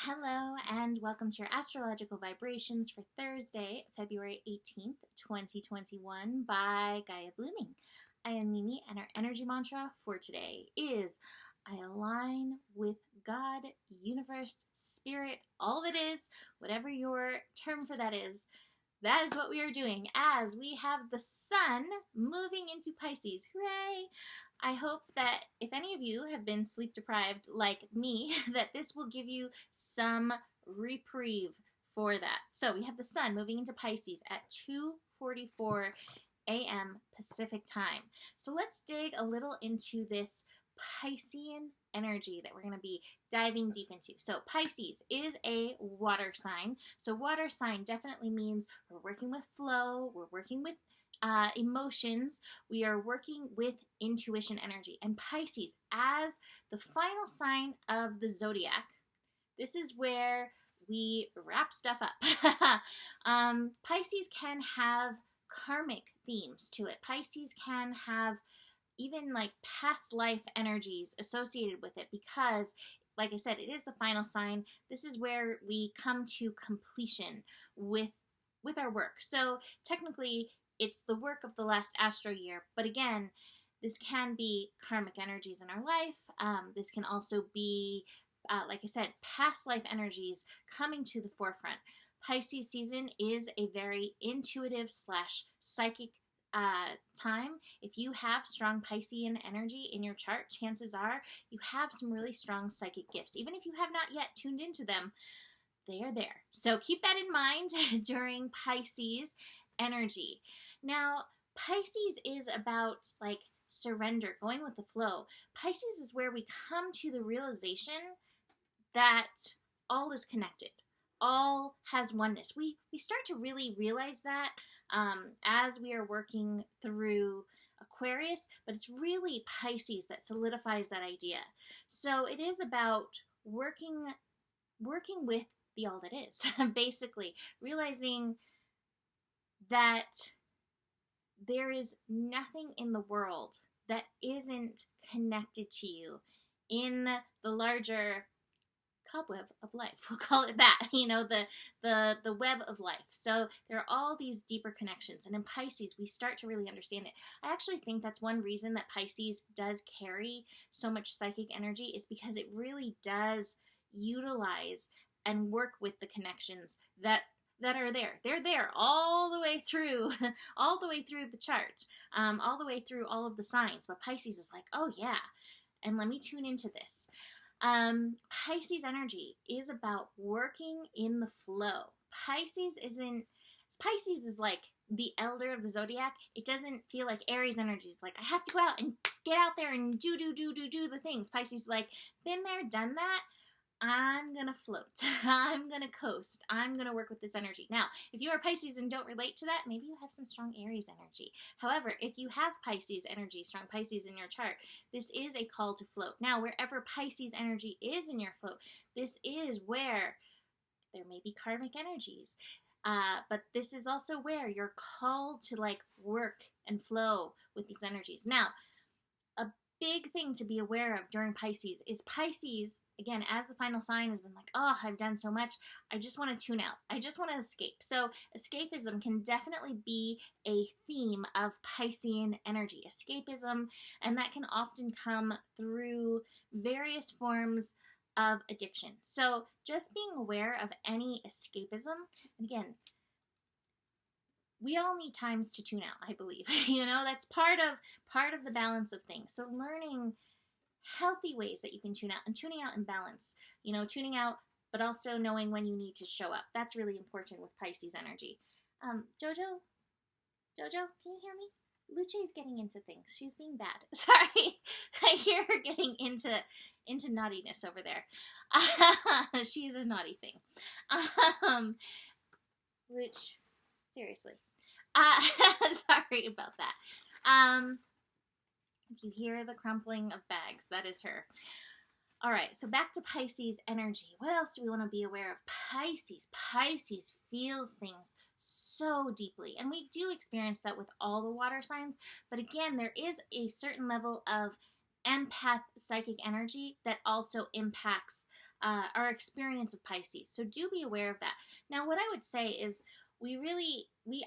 Hello, and welcome to your astrological vibrations for Thursday, February 18th, 2021 by Gaia Blooming. I am Mimi, and our energy mantra for today is I align with God, universe, spirit, all that is, whatever your term for that is. That is what we are doing as we have the sun moving into Pisces. Hooray! I hope that if any of you have been sleep deprived like me, that this will give you some reprieve for that. So we have the sun moving into Pisces at 2:44 a.m. Pacific time. So let's dig a little into this Piscean energy that we're going to be diving deep into. So Pisces is a water sign. So water sign definitely means we're working with flow, we're working with emotions, we are working with intuition energy. And Pisces, as the final sign of the zodiac, this is where we wrap stuff up. Pisces can have karmic themes to it. Pisces can have even like past life energies associated with it because, like I said, it is the final sign. This is where we come to completion with our work. So technically, it's the work of the last astro year. But again, this can be karmic energies in our life. This can also be, like I said, past life energies coming to the forefront. Pisces season is a very intuitive / psychic time. If you have strong Piscean energy in your chart, chances are you have some really strong psychic gifts. Even if you have not yet tuned into them, they are there. So keep that in mind during Pisces energy. Now, Pisces is about like surrender, going with the flow. Pisces is where we come to the realization that all is connected. All has oneness. We start to really realize that as we are working through Aquarius, but it's really Pisces that solidifies that idea. So it is about working with the all that is, basically realizing that there is nothing in the world that isn't connected to you in the larger cobweb of life. We'll call it that, the web of life. So there are all these deeper connections. And in Pisces, we start to really understand it. I actually think that's one reason that Pisces does carry so much psychic energy is because it really does utilize and work with the connections that are there. They're there all the way through, all the way through the chart, all the way through all of the signs. But Pisces is like, oh yeah, and let me tune into this. Pisces energy is about working in the flow. Pisces is like the elder of the zodiac. It doesn't feel like Aries energy is like, I have to go out and get out there and do the things. Pisces is like, been there, done that. I'm going to float. I'm going to coast. I'm going to work with this energy. Now, if you are Pisces and don't relate to that, maybe you have some strong Aries energy. However, if you have Pisces energy, strong Pisces in your chart, this is a call to float. Now, wherever Pisces energy is in your float, this is where there may be karmic energies. But this is also where you're called to like work and flow with these energies. Now, a big thing to be aware of during Pisces is Pisces, again, as the final sign has been like, oh, I've done so much. I just want to tune out. I just want to escape. So escapism can definitely be a theme of Piscean energy. Escapism, and that can often come through various forms of addiction. So just being aware of any escapism, and again, we all need times to tune out, I believe. That's part of the balance of things. So learning healthy ways that you can tune out and tuning out in balance. Tuning out, but also knowing when you need to show up. That's really important with Pisces energy. Jojo, can you hear me? Luce's getting into things. She's being bad. Sorry. I hear her getting into naughtiness over there. She's a naughty thing. Luce, seriously. Sorry about that. If you hear the crumpling of bags, that is her. All right, so back to Pisces energy. What else do we want to be aware of? Pisces feels things so deeply, and we do experience that with all the water signs. But again, there is a certain level of empath psychic energy that also impacts our experience of Pisces. So do be aware of that. Now, what I would say is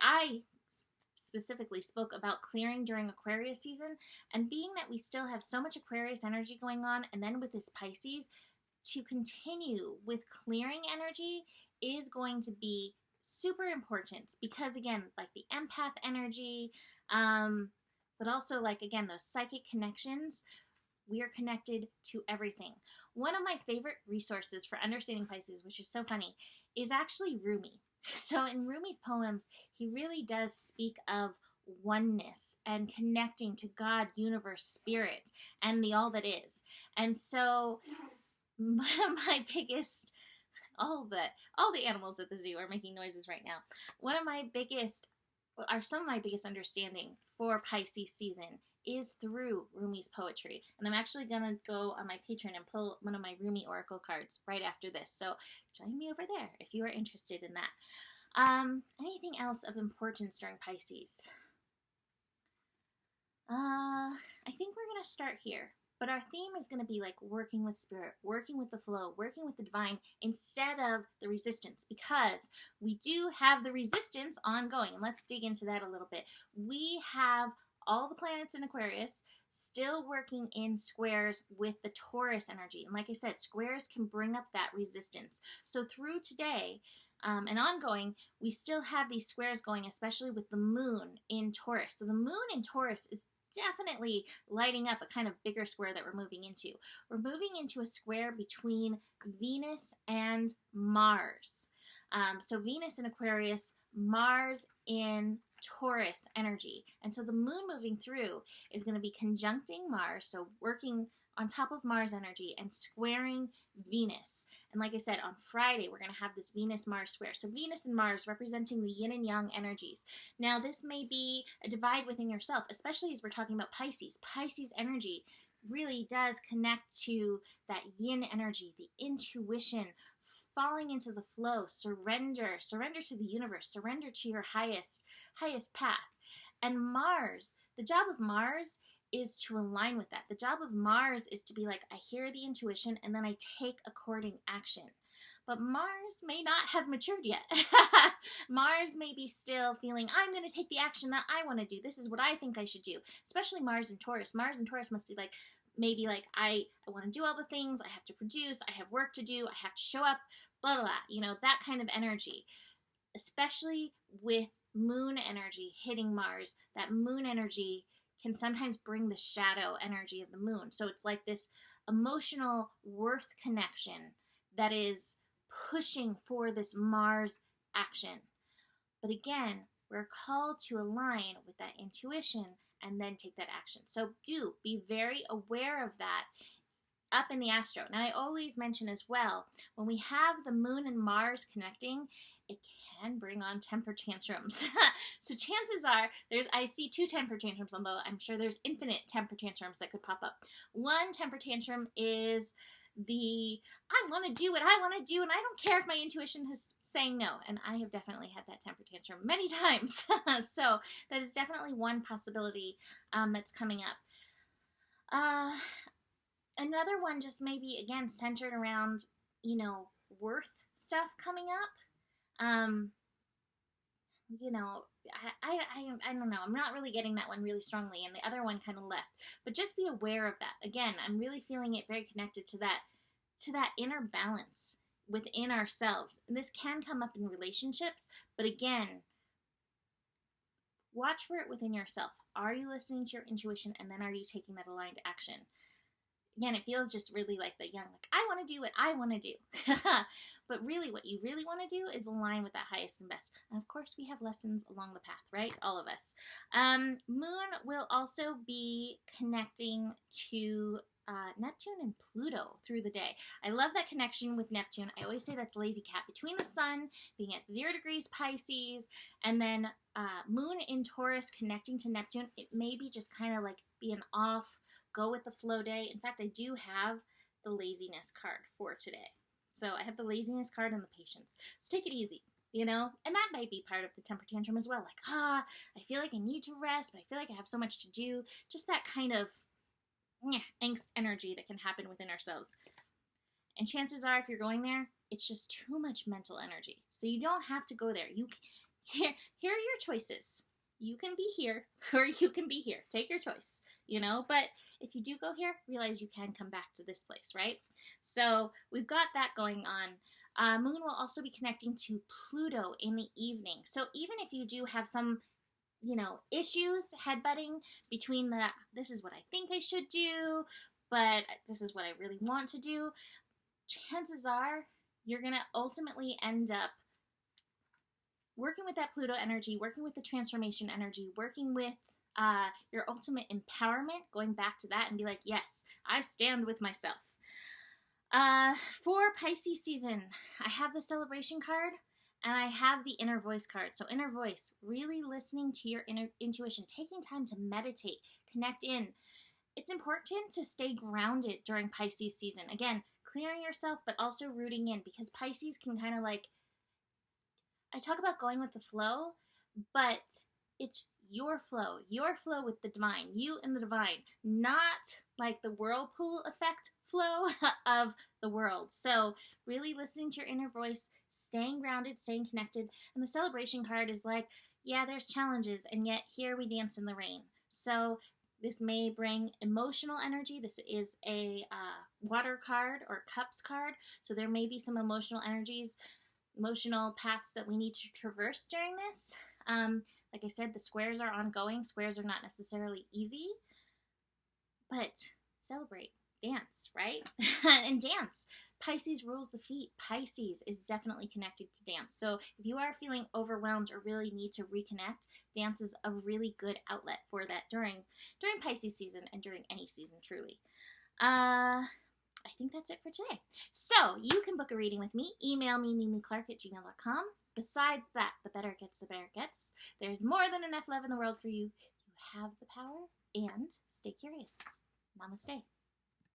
I specifically spoke about clearing during Aquarius season, and being that we still have so much Aquarius energy going on, and then with this Pisces, to continue with clearing energy is going to be super important, because again, like the empath energy, but also like, again, those psychic connections, we are connected to everything. One of my favorite resources for understanding Pisces, which is so funny, is actually Rumi. So in Rumi's poems, he really does speak of oneness and connecting to God, universe, spirit, and the all that is. And so one of my biggest, all the animals at the zoo are making noises right now. Some of my biggest understanding for Pisces season is through Rumi's poetry. And I'm actually going to go on my Patreon and pull one of my Rumi oracle cards right after this. So join me over there if you are interested in that. Anything else of importance during Pisces? I think we're going to start here. But our theme is going to be like working with spirit, working with the flow, working with the divine instead of the resistance, because we do have the resistance ongoing. And let's dig into that a little bit. We have all the planets in Aquarius still working in squares with the Taurus energy. And like I said, squares can bring up that resistance. So through today and ongoing, we still have these squares going, especially with the moon in Taurus. So the moon in Taurus is definitely lighting up a kind of bigger square that we're moving into. We're moving into a square between Venus and Mars. So Venus in Aquarius, Mars in Taurus energy. And so the moon moving through is going to be conjuncting Mars, so working on top of Mars energy and squaring Venus. And like I said, on Friday, we're going to have this Venus-Mars square. So Venus and Mars representing the yin and yang energies. Now, this may be a divide within yourself, especially as we're talking about Pisces. Pisces energy really does connect to that yin energy, the intuition, falling into the flow, surrender to the universe, surrender to your highest path. And Mars, the job of Mars is to align with that. The job of Mars is to be like, I hear the intuition and then I take according action. But Mars may not have matured yet. Mars may be still feeling, I'm going to take the action that I want to do. This is what I think I should do. Especially Mars and Taurus. Mars and Taurus must be like, maybe like, I want to do all the things. I have to produce. I have work to do. I have to show up. Blah, blah, blah. You know, that kind of energy. Especially with moon energy hitting Mars. That moon energy can sometimes bring the shadow energy of the moon. So it's like this emotional worth connection that is pushing for this Mars action. But again, we're called to align with that intuition and then take that action. So do be very aware of that up in the astro. Now, I always mention as well, when we have the moon and Mars connecting, it can bring on temper tantrums. So chances are, I see 2 temper tantrums, although I'm sure there's infinite temper tantrums that could pop up. One temper tantrum is I want to do what I want to do, and I don't care if my intuition is saying no. And I have definitely had that temper tantrum many times. So that is definitely one possibility that's coming up. Another one just maybe, again, centered around, worth stuff coming up. I don't know. I'm not really getting that one really strongly, and the other one kind of left. But just be aware of that. Again, I'm really feeling it very connected to that inner balance within ourselves. And this can come up in relationships, but again, watch for it within yourself. Are you listening to your intuition, and then are you taking that aligned action? Again, it feels just really like the young, like, I want to do what I want to do. But really, what you really want to do is align with that highest and best. And of course, we have lessons along the path, right? All of us. Moon will also be connecting to Neptune and Pluto through the day. I love that connection with Neptune. I always say that's lazy cat. Between the sun being at 0 degrees Pisces and then Moon in Taurus connecting to Neptune, it may be just kind of like be an off, go with the flow day. In fact, I do have the laziness card for today. So I have the laziness card and the patience. So take it easy, And that might be part of the temper tantrum as well. Like, I feel like I need to rest, but I feel like I have so much to do. Just that kind of angst energy that can happen within ourselves. And chances are, if you're going there, it's just too much mental energy. So you don't have to go there. Here are your choices. You can be here or you can be here. Take your choice, But if you do go here, realize you can come back to this place, right? So we've got that going on. Moon will also be connecting to Pluto in the evening. So even if you do have some, issues, headbutting between this is what I think I should do, but this is what I really want to do, chances are you're going to ultimately end up working with that Pluto energy, working with the transformation energy, working with your ultimate empowerment, going back to that and be like, yes, I stand with myself. For Pisces season, I have the celebration card and I have the inner voice card. So inner voice, really listening to your inner intuition, taking time to meditate, connect in. It's important to stay grounded during Pisces season. Again, clearing yourself, but also rooting in, because Pisces can kind of like, I talk about going with the flow, but it's your flow with the divine, you and the divine, not like the whirlpool effect flow of the world. So really listening to your inner voice, staying grounded, staying connected. And the celebration card is like, yeah, there's challenges, and yet here we dance in the rain. So this may bring emotional energy. This is a water card or cups card. So there may be some emotional energies, emotional paths that we need to traverse during this. Like I said, the squares are ongoing. Squares are not necessarily easy, but celebrate, dance, right? And dance. Pisces rules the feet. Pisces is definitely connected to dance. So if you are feeling overwhelmed or really need to reconnect, dance is a really good outlet for that during Pisces season and during any season, truly. I think that's it for today. So you can book a reading with me. Email me, mimiclark@gmail.com. Besides that, the better it gets, the better it gets. There's more than enough love in the world for you. You have the power, and stay curious. Namaste.